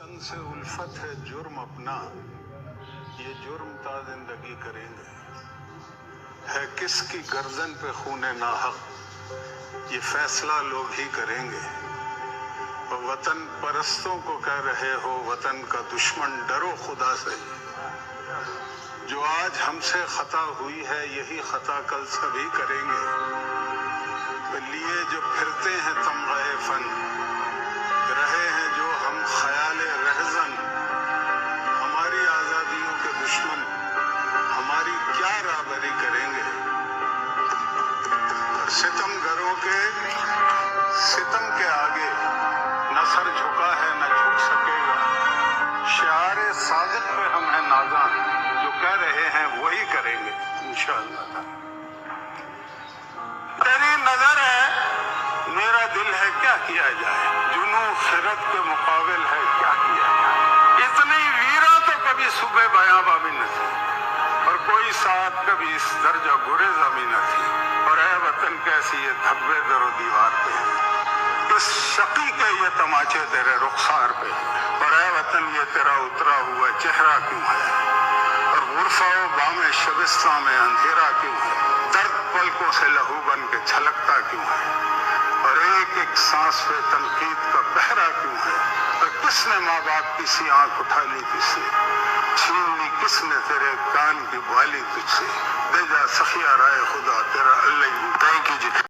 तन से उल्फत है जुर्म अपना, ये जुर्म ता जिंदगी करेंगे। है किसकी गर्दन पे खूने नाहक, ये फैसला लोग ही करेंगे। और वतन परस्तों को कह रहे हो वतन का दुश्मन, डरो खुदा से। जो आज हमसे खता हुई है यही खता कल सभी करेंगे। तो लिए जो फिरते हैं तमग़े फन, रहे हैं जो हम ख़याले रहज़न, हमारी आज़ादियों के दुश्मन हमारी क्या राबरी करेंगे। और सितमगरों के सितम के आगे न सर झुका है न झुक सकेगा। शिआरे सादिक़ पे हम हैं नाज़ा, जो कह रहे हैं वही करेंगे इंशाअल्लाह। तेरी नजर है मेरा दिल है क्या किया जाए, जुनू खिरत के मुकाबिल है क्या किया जाए। इतनी वीरा तो कभी सुबह बयाबा भी न थी, और कोई साथ कभी इस दर्जा गुरेजा भी न थी। और ऐ वतन कैसी ये धब्बे दरो दीवार पे है, किस शकी के ये तमाचे तेरे रुखसार पे। और ऐ वतन ये तेरा उतरा हुआ चेहरा क्यों है, और गुरफा बामे शबिस्ता में अंधेरा क्यों है। दर्द पलकों से लहू बन के छलकता क्यों है, और एक एक सांस पे तनकीद का पहरा क्यों है। और किसने माँ बाप की सी आंख उठा ली तुझसे, छीन ली किसने तेरे कान की बाली तुझसे। दे जा सखिया राय खुदा तेरा अल्लाह। Thank you ji.